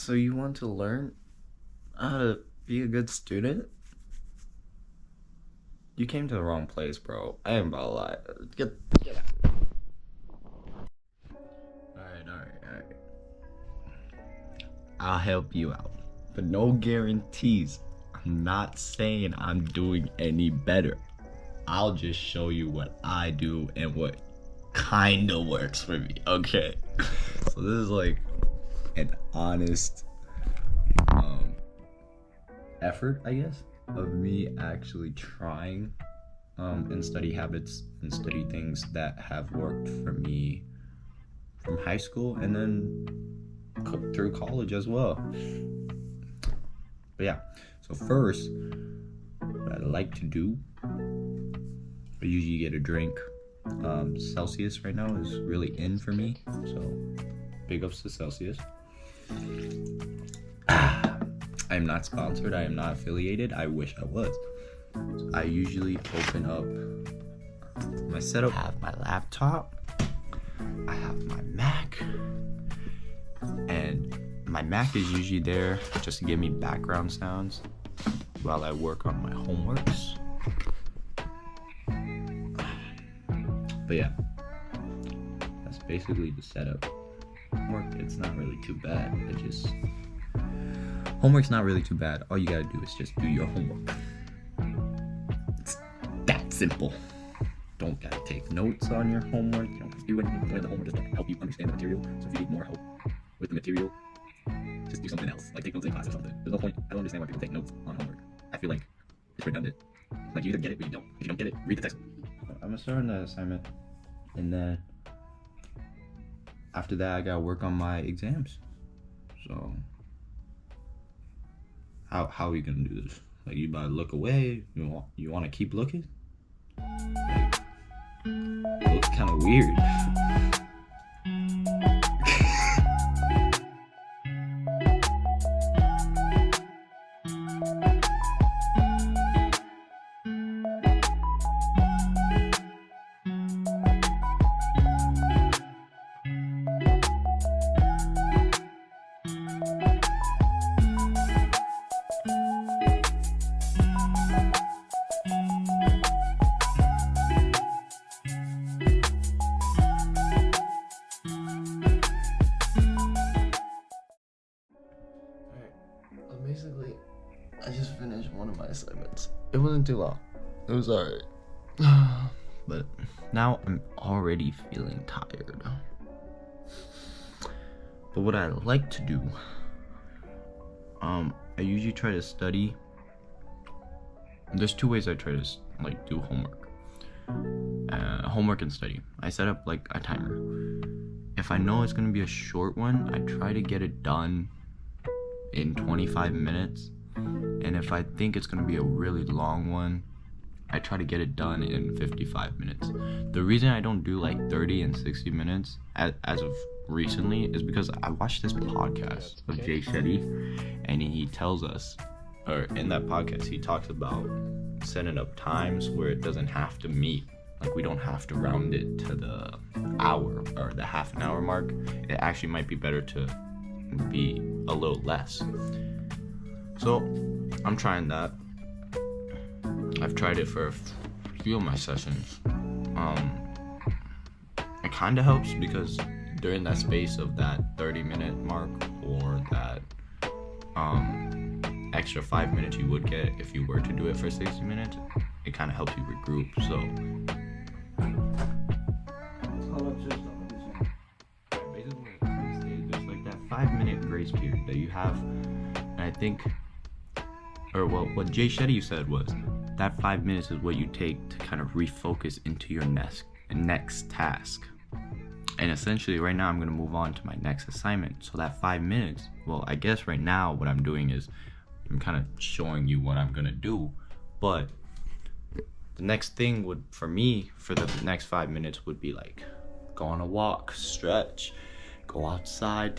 So you want to learn how to be a good student? You came to the wrong place, bro. I ain't about to lie. Get out. Alright. I'll help you out. But no guarantees. I'm not saying I'm doing any better. I'll just show you what I do and what kinda works for me, okay? So this is like an honest effort, I guess, of me actually trying and study habits and study things that have worked for me from high school and then through college as well. But yeah, so first, what I like to do, I usually get a drink. Celsius right now is really in for me, so big ups to Celsius. I am not sponsored, I am not affiliated, I wish I was. I usually open up my setup. I have my laptop, I have my Mac, and my Mac is usually there just to give me background sounds while I work on my homeworks. But yeah, that's basically the setup. Homework, it's not really too bad. Homework's not really too bad. All you gotta do is just do your homework. It's that simple. Don't gotta take notes on your homework. You don't have to do anything. The homework just help you understand the material. So if you need more help with the material, just do something else. Like take notes in class or something. There's no point. I don't understand why people take notes on homework. I feel like it's redundant. Like you either get it or you don't. If you don't get it, read the textbook. I'm gonna start on that assignment, and then after that I gotta work on my exams. So how are you gonna do this? Like you about to look away? You want to keep looking? Like, it looks kind of weird. Basically, I just finished one of my assignments. It wasn't too long. It was alright. But now I'm already feeling tired. But what I like to do, I usually try to study. There's two ways I try to do homework. Homework and study. I set up like a timer. If I know it's gonna be a short one, I try to get it done in 25 minutes, and if I think it's gonna be a really long one, I try to get it done in 55 minutes. The reason I don't do like 30 and 60 minutes as of recently is because I watched this podcast of Jay Shetty, and he tells us, or in that podcast he talks about setting up times where it doesn't have to meet, like we don't have to round it to the hour or the half an hour mark. It actually might be better to be a little less. So I'm trying that. I've tried it for a few of my sessions. It kind of helps because during that space of that 30-minute mark or that extra 5 minutes you would get if you were to do it for 60 minutes, it kind of helps you regroup. So basically there's like that 5-minute grace period that you have, and I think, or what Jay Shetty said was that 5 minutes is what you take to kind of refocus into your next task. And essentially right now I'm going to move on to my next assignment. So that 5 minutes, well, I guess right now what I'm doing is I'm kind of showing you what I'm going to do, but the next thing would, for me, for the next 5 minutes would be like go on a walk, stretch, go outside,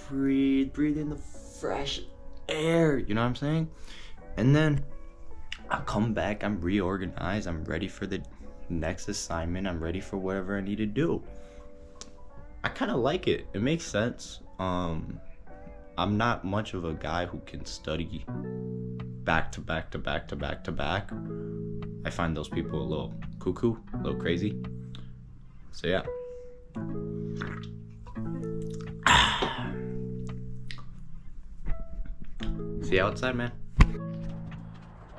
breathe in the fresh air, you know what I'm saying? And then I'll come back, I'm reorganized, I'm ready for the next assignment, I'm ready for whatever I need to do. I kind of like it. It makes sense. I'm not much of a guy who can study back to back to back to back to back. I find those people a little cuckoo, a little crazy. So yeah. See you outside, man.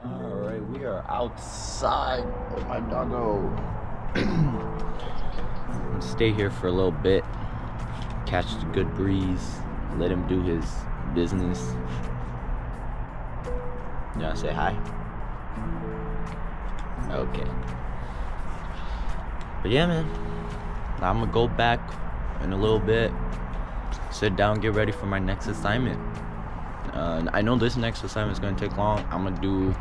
Alright, we are outside with my doggo. Stay here for a little bit, catch the good breeze, let him do his business. You wanna say hi? Okay. But yeah, man, I'm gonna go back in a little bit, sit down, get ready for my next assignment. I know this next assignment is gonna take long. I'm gonna do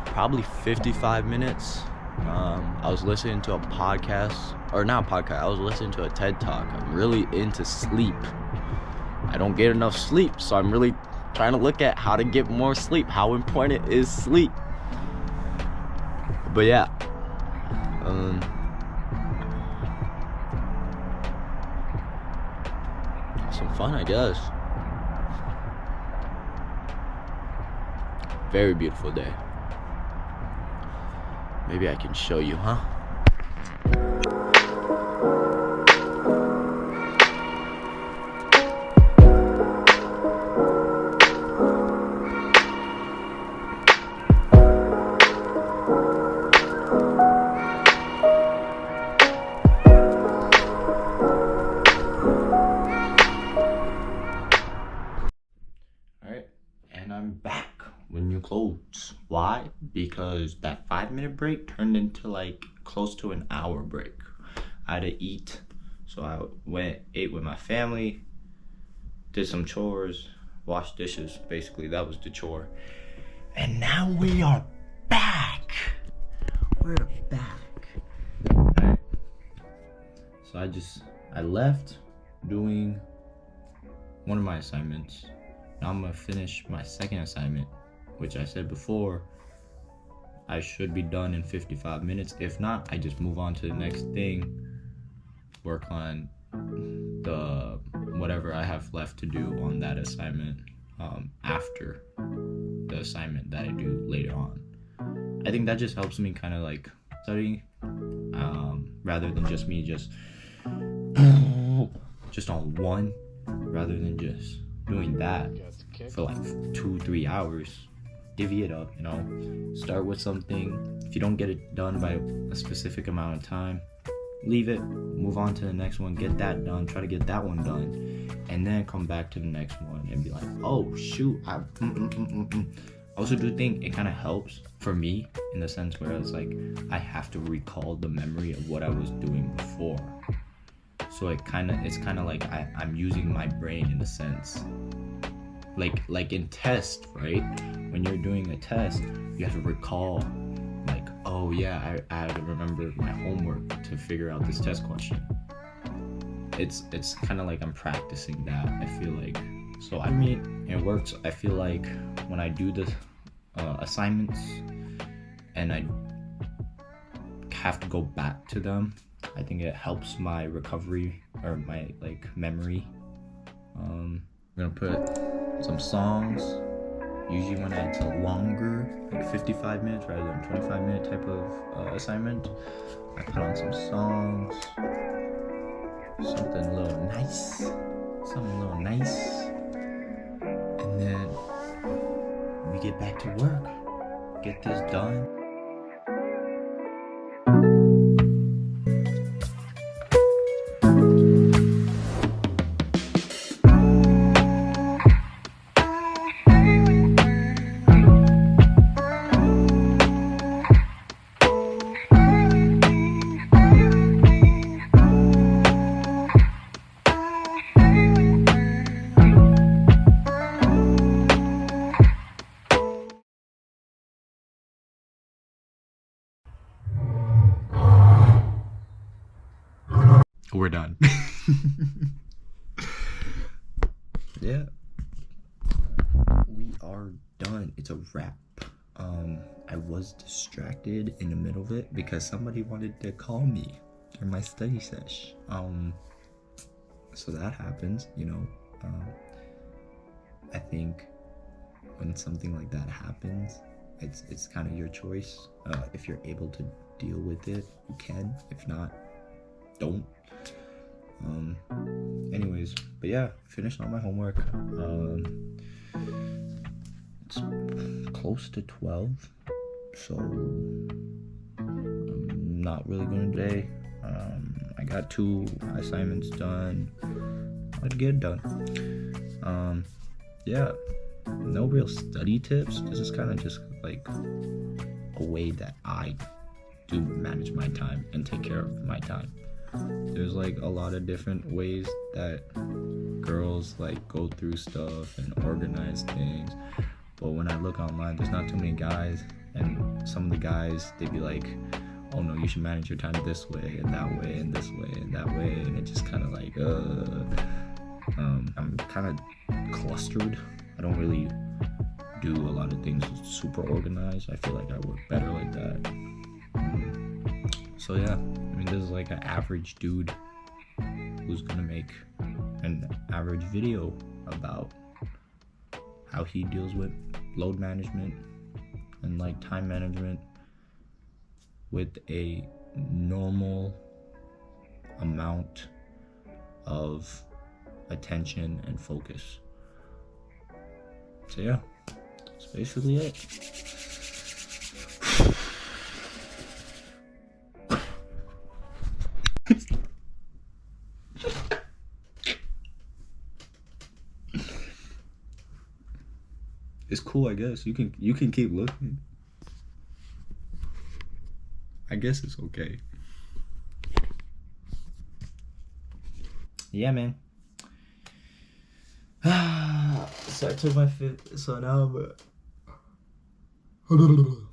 probably 55 minutes. I was listening to a podcast, or not a podcast, I was listening to a TED Talk. I'm really into sleep. I don't get enough sleep, so I'm really trying to look at how to get more sleep. How important is sleep? But yeah, some fun, I guess. Very beautiful day. Maybe I can show you, huh? Alright, and I'm back with new clothes. Why? Because that 5-minute break turned into like close to an hour break. I had to eat, so I ate with my family, did some chores, washed dishes. Basically, that was the chore. And now we are back. We're back. Alright. So I left doing one of my assignments. Now I'm gonna finish my second assignment, which I said before, I should be done in 55 minutes. If not, I just move on to the next thing, work on the whatever I have left to do on that assignment after the assignment that I do later on. I think that just helps me kind of like study rather than just me just on one, rather than just doing that for like 2-3 hours. Divvy it up, you know, start with something. If you don't get it done by a specific amount of time, leave it, move on to the next one, get that done, try to get that one done, and then come back to the next one and be like, oh shoot, I also do think it kind of helps for me in the sense where it's like I have to recall the memory of what I was doing before. So it's kind of like I'm using my brain in a sense. Like in test, right? When you're doing a test, you have to recall, like, oh yeah, I had to remember my homework to figure out this test question. It's kind of like I'm practicing that, I feel like. So I mean, it works. I feel like when I do the assignments and I have to go back to them, I think it helps my recovery or my like memory. I'm gonna put some songs. Usually when it's a longer, like 55 minutes rather than 25-minute type of assignment, I put on some songs, something a little nice, and then we get back to work, get this done. We're done. Yeah. We are done. It's a wrap. I was distracted in the middle of it because somebody wanted to call me during my study sesh. So that happens, you know. I think when something like that happens, it's kind of your choice. If you're able to deal with it, you can. If not, don't. Anyways, but yeah, finished all my homework. It's close to 12, so I'm not really going today. I got 2 assignments done. I'd get it done. Yeah, no real study tips. This is kind of just like a way that I do manage my time and take care of my time. There's like a lot of different ways that girls like go through stuff and organize things, but when I look online, there's not too many guys, and some of the guys, they be like, oh no, you should manage your time this way and that way and this way and that way, and it just kind of like I'm kind of clustered. I don't really do a lot of things super organized. I feel like I work better like that. So yeah, I mean, this is like an average dude who's gonna make an average video about how he deals with load management and like time management with a normal amount of attention and focus. So yeah, that's basically it. It's cool, I guess. You can keep looking. I guess it's okay. Yeah, man. So I took my 5th. So now I'm